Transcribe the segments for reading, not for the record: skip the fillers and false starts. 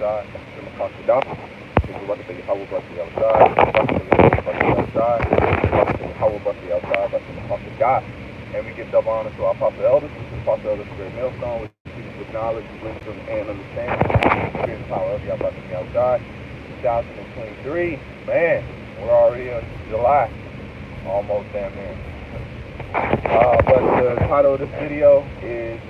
outside, to the Pakistan, to the Rocket Howard Bucky outside, to the Bucky outside, to the Howard Bucky outside, to the Pakistan. And we give double honor to our Apostle Elders, which is Apostle Elders Great Millstone, which teaches with knowledge, wisdom, and understanding. Spirit and power of y'all about to be outside. 2023, man, we're already in July, almost damn near. But the title of this video is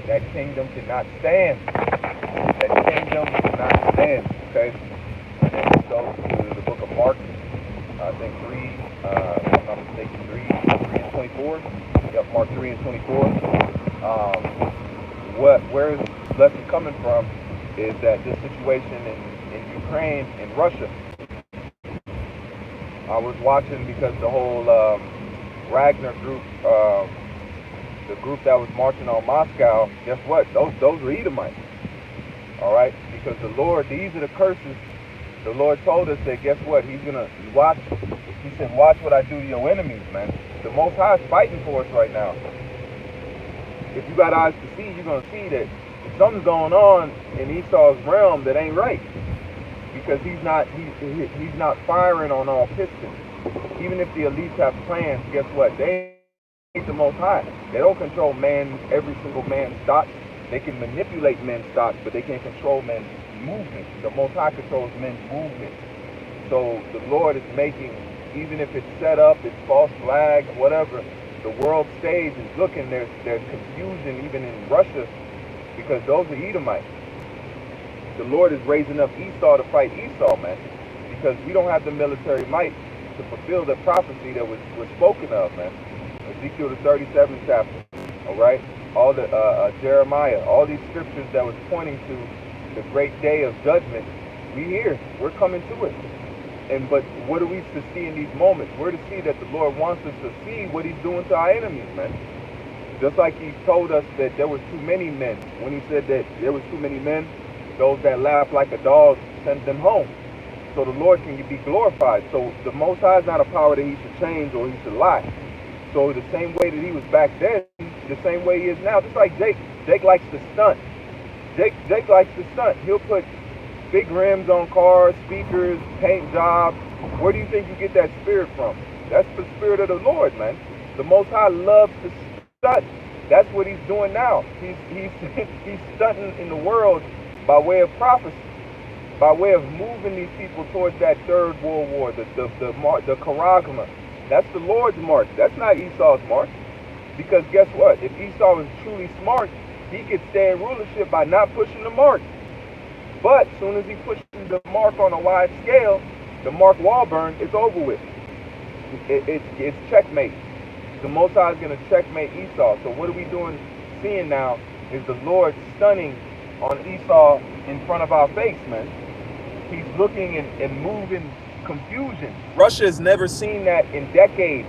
That Kingdom Cannot Stand. That Kingdom Cannot Stand. Okay? And then we go to the book of Mark, I think 3, if I'm not mistaken, 3 and 24. Yep, Mark 3 and 24. Where is this lesson coming from is that this situation in Ukraine and Russia. I was watching because the whole Wagner group, the group that was marching on Moscow, guess what? Those were Edomites. All right? Because the Lord, these are the curses. The Lord told us that, guess what? He's going to watch. He said, watch what I do to your enemies, man. The Most High is fighting for us right now. If you got eyes to see, you're going to see that something's going on in Esau's realm that ain't right. Because he's not firing on all pistons. Even if the elites have plans, guess what? They ain't the Most High. They don't control every single man's thoughts. They can manipulate men's thoughts, but they can't control men's movement. The Most High controls men's movement. So the Lord is making, even if it's set up, it's false flag, whatever, the world stage is looking. There's confusion even in Russia because those are Edomites. The Lord is raising up Esau to fight Esau, man, because we don't have the military might to fulfill the prophecy that was spoken of, man. Ezekiel the 37th chapter, all right? All the Jeremiah, all these scriptures that was pointing to the great day of judgment. We here, we're coming to it. But what are we to see in these moments? We're to see that the Lord wants us to see what He's doing to our enemies, man. Just like He told us that there was too many men. When He said that there was too many men, those that laugh like a dog, send them home. So the Lord can be glorified. So the Most High is not a power that He should change or He should lie. So the same way that He was back then, the same way He is now. Just like Jake. Jake likes to stunt. Jake likes to stunt. He'll put big rims on cars, speakers, paint jobs. Where do you think you get that spirit from? That's the spirit of the Lord, man. The Most High loves to stunt. That's what He's doing now. He's stunting in the world by way of prophecy, by way of moving these people towards that third world war, the charagma. That's the Lord's march. That's not Esau's march. Because guess what? If Esau is truly smart, he could stay in rulership by not pushing the mark. But as soon as he pushes the mark on a wide scale, the Mark Wahlberg, it's over with. It's checkmate. The Most High is going to checkmate Esau. So what are we doing, seeing now, is the Lord stunning on Esau in front of our face, man. He's looking and moving confusion. Russia has never seen that in decades.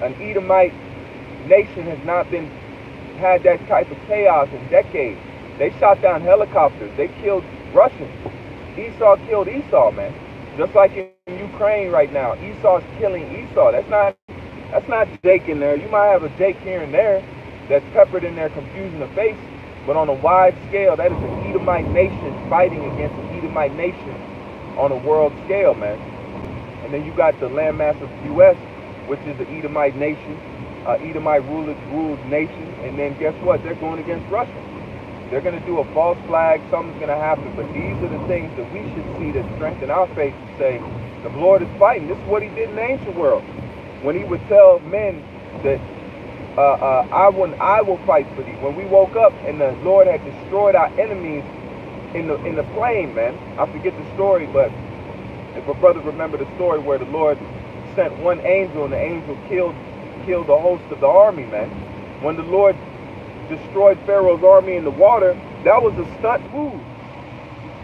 An Edomite nation has not had that type of chaos in decades. They shot down helicopters. They killed Russians. Esau killed Esau, man. Just like in Ukraine right now, Esau's killing Esau. That's not Jake in there. You might have a Jake here and there that's peppered in their confusion of face. But on a wide scale, that is an Edomite nation fighting against an Edomite nation on a world scale, man. And then you got the landmass of the U.S., which is an Edomite nation, Edomite ruled nation. And then guess what? They're going against Russia. They're going to do a false flag. Something's going to happen. But these are the things that we should see that strengthen our faith to say, the Lord is fighting. This is what He did in the ancient world. When He would tell men that, I will fight for thee. When we woke up and the Lord had destroyed our enemies in the plain, man. I forget the story, but if a brother remember the story where the Lord sent one angel and the angel killed the host of the army, man. When the Lord destroyed Pharaoh's army in the water, that was a stunt move.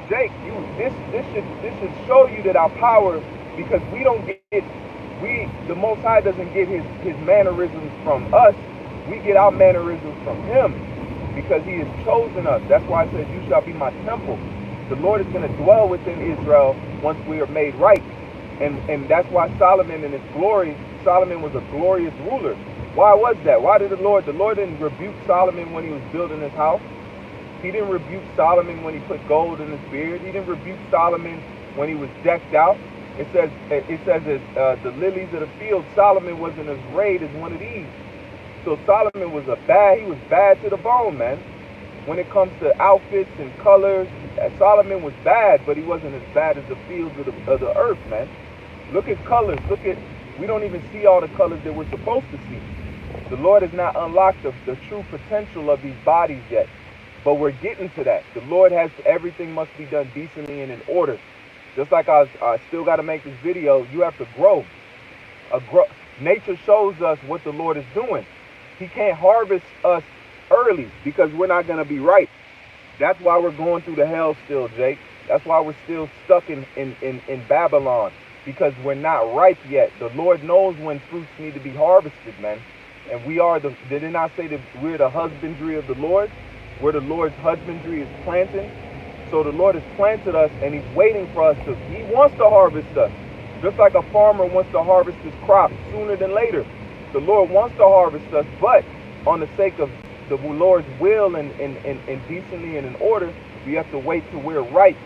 Jake, this should show you that our power, because we don't get the Most High doesn't get his mannerisms from us. We get our mannerisms from Him because He has chosen us. That's why I said, you shall be my temple. The Lord is going to dwell within Israel once we are made right. And that's why Solomon in his glory, Solomon was a glorious ruler. Why was that? Why did the Lord didn't rebuke Solomon when he was building his house? He didn't rebuke Solomon when he put gold in his beard. He didn't rebuke Solomon when he was decked out. It says that the lilies of the field, Solomon wasn't as arrayed as one of these. So Solomon was he was bad to the bone, man. When it comes to outfits and colors, Solomon was bad, but he wasn't as bad as the fields of the earth, man. Look at colors. We don't even see all the colors that we're supposed to see. The Lord has not unlocked the true potential of these bodies yet. But we're getting to that. The Lord everything must be done decently and in order. Just like I still got to make this video, you have to grow. Nature shows us what the Lord is doing. He can't harvest us early because we're not going to be ripe. That's why we're going through the hell still, Jake. That's why we're still stuck in Babylon, because we're not ripe yet. The Lord knows when fruits need to be harvested, man. And did it not say that we're the husbandry of the Lord? Where the Lord's husbandry is planting. So the Lord has planted us, and he's waiting for us he wants to harvest us. Just like a farmer wants to harvest his crop sooner than later. The Lord wants to harvest us, but on the sake of the Lord's will and decently and in order, we have to wait till we're ripe.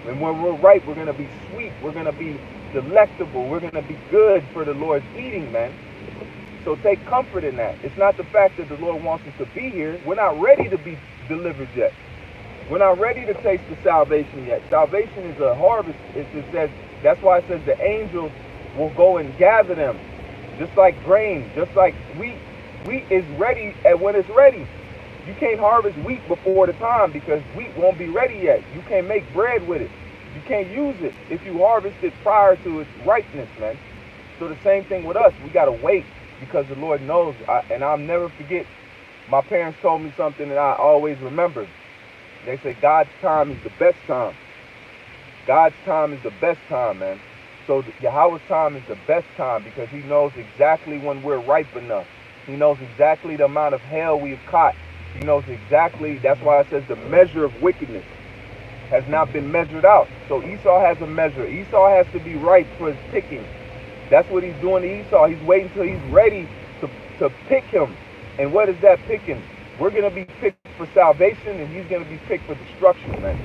And when we're ripe, we're going to be sweet. We're going to be delectable. We're going to be good for the Lord's eating, man. So take comfort in that. It's not the fact that the Lord wants us to be here. We're not ready to be delivered yet. We're not ready to taste the salvation yet. Salvation is a harvest. It says, that's why it says the angels will go and gather them. Just like grain, just like wheat. Wheat is ready when it's ready. You can't harvest wheat before the time because wheat won't be ready yet. You can't make bread with it. You can't use it if you harvest it prior to its ripeness, man. So the same thing with us. We got to wait because the Lord knows. And I'll never forget, my parents told me something that I always remember. They say God's time is the best time. God's time is the best time, man. So Yahweh's time is the best time because he knows exactly when we're ripe enough. He knows exactly the amount of hell we've caught. He knows exactly, that's why it says the measure of wickedness has not been measured out. So Esau has a measure. Esau has to be ripe for his picking. That's what he's doing to Esau. He's waiting till he's ready to pick him. And what is that picking? We're going to be picked for salvation, and he's going to be picked for destruction, man.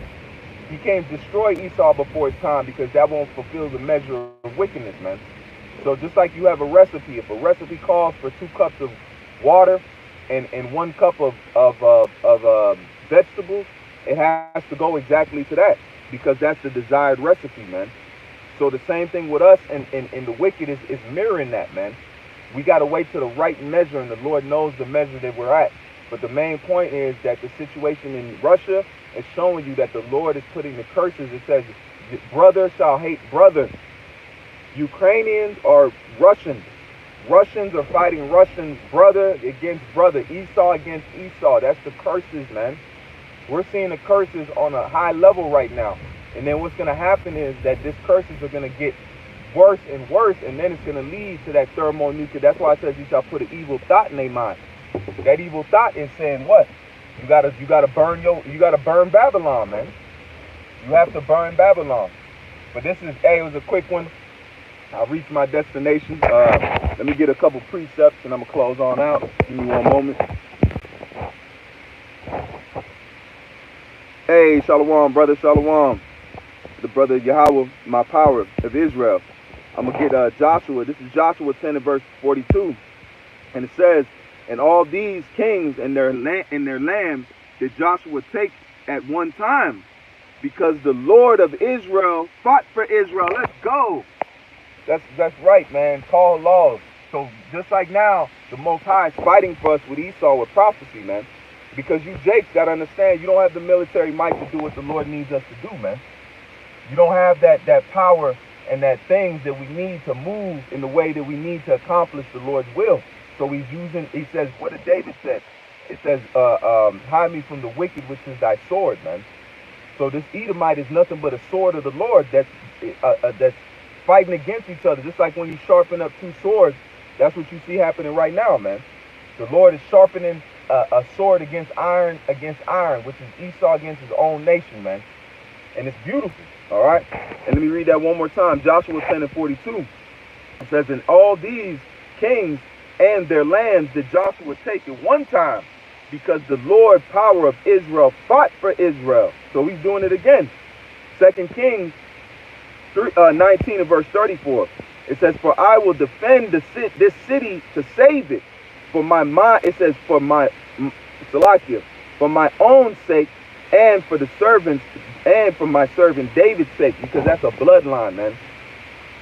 He can't destroy Esau before his time because that won't fulfill the measure of wickedness, man. So just like you have a recipe, if a recipe calls for 2 cups of water and 1 cup of vegetables, it has to go exactly to that because that's the desired recipe, man. So the same thing with us and the wicked is mirroring that, man. We got to wait to the right measure, and the Lord knows the measure that we're at. But the main point is that the situation in Russia is showing you that the Lord is putting the curses. It says, brother shall hate brother. Ukrainians are Russians. Russians are fighting Russians, brother against brother, Esau against Esau. That's the curses, man. We're seeing the curses on a high level right now. And then what's going to happen is that these curses are going to get worse and worse, and then it's going to lead to that thermonuclear. That's why it says you shall put an evil thought in their mind. That evil thought is saying what? You gotta burn Babylon, man. You have to burn Babylon. But it was a quick one. I reached my destination. Let me get a couple precepts and I'm gonna close on out. Give me one moment. Hey, Shalom, brother, Shalom. The brother Yahweh, my power of Israel. I'm gonna get Joshua. This is Joshua 10 and verse 42. And it says, and all these kings and their lambs did Joshua take at one time, because the Lord of Israel fought for Israel. Let's go. That's right, man. Call laws. So just like now, the Most High is fighting for us with Esau with prophecy, man. Because you Jakes got to understand, you don't have the military might to do what the Lord needs us to do, man. You don't have that power and that things that we need to move in the way that we need to accomplish the Lord's will. So he says, what did David say? It says, hide me from the wicked, which is thy sword, man. So this Edomite is nothing but a sword of the Lord that's fighting against each other. Just like when you sharpen up 2 swords, that's what you see happening right now, man. The Lord is sharpening a sword against iron, which is Esau against his own nation, man. And it's beautiful, all right? And let me read that one more time. Joshua 10 and 42. It says, and all these kings and their lands did Joshua take at one time, because the Lord power of Israel fought for Israel. So he's doing it again. 2 Kings 19 and verse 34. It says, for I will defend this city to save it. For my mind, it says, for my Salakia, for my own sake, and for the servants, and for my servant David's sake, because that's a bloodline, man.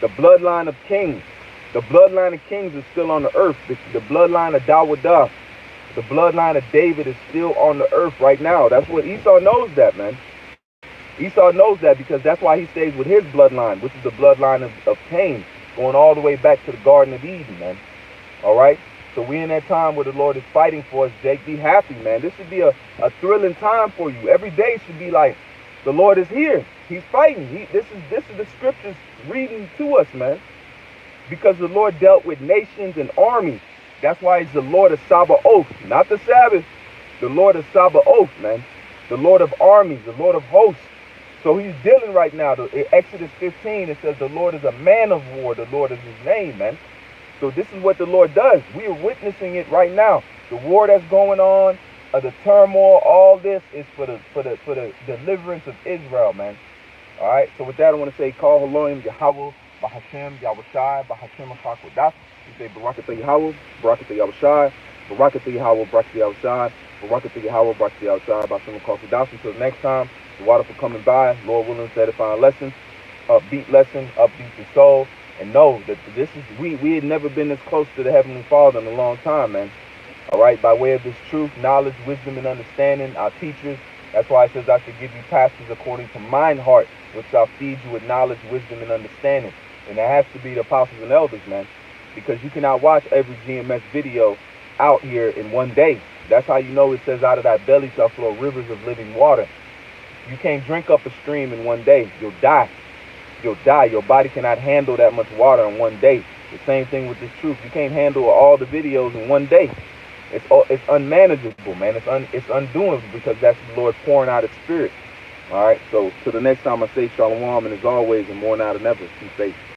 The bloodline of kings. The bloodline of kings is still on the earth. The bloodline of Dawadah, the bloodline of David is still on the earth right now. That's what Esau knows that, man. Esau knows that because that's why he stays with his bloodline, which is the bloodline of Cain, going all the way back to the Garden of Eden, man. All right? So we in that time where the Lord is fighting for us, Jake. Be happy, man. This should be a thrilling time for you. Every day should be like, the Lord is here. He's fighting. This is the scriptures reading to us, man. Because the Lord dealt with nations and armies. That's why he's the Lord of Sabaoth, not the Sabbath. The Lord of Sabaoth, man. The Lord of armies, the Lord of hosts. So he's dealing right now. In Exodus 15, it says the Lord is a man of war. The Lord is his name, man. So this is what the Lord does. We are witnessing it right now. The war that's going on, the turmoil, all this is for the deliverance of Israel, man. All right. So with that, I want to say, call Elohim Yahweh, Bahashem Yahushai, Bahashem Achakodah. You say Barakatah Yahweh, Barakatah Yahushai, Barakatah Yahweh, Barakatah Yahushai, Barakatah Yahweh, Barakatah Yahushai, Bahashem Achakodah. Until next time, the water for coming by. Lord willing, edifying lessons, upbeat your soul. And know that this is we had never been this close to the Heavenly Father in a long time, man. All right, by way of this truth, knowledge, wisdom, and understanding, our teachers. That's why it says I should give you pastors according to mine heart, which shall feed you with knowledge, wisdom, and understanding. And it has to be the apostles and elders, man, because you cannot watch every GMS video out here in one day. That's how you know it says out of that belly shall flow rivers of living water. You can't drink up a stream in one day. You'll die. You'll die. Your body cannot handle that much water in one day. The same thing with this truth. You can't handle all the videos in one day. It's unmanageable, man. It's undoing because that's the Lord pouring out his spirit. All right. So till the next time I say shalom, and as always, and more now than ever, be safe.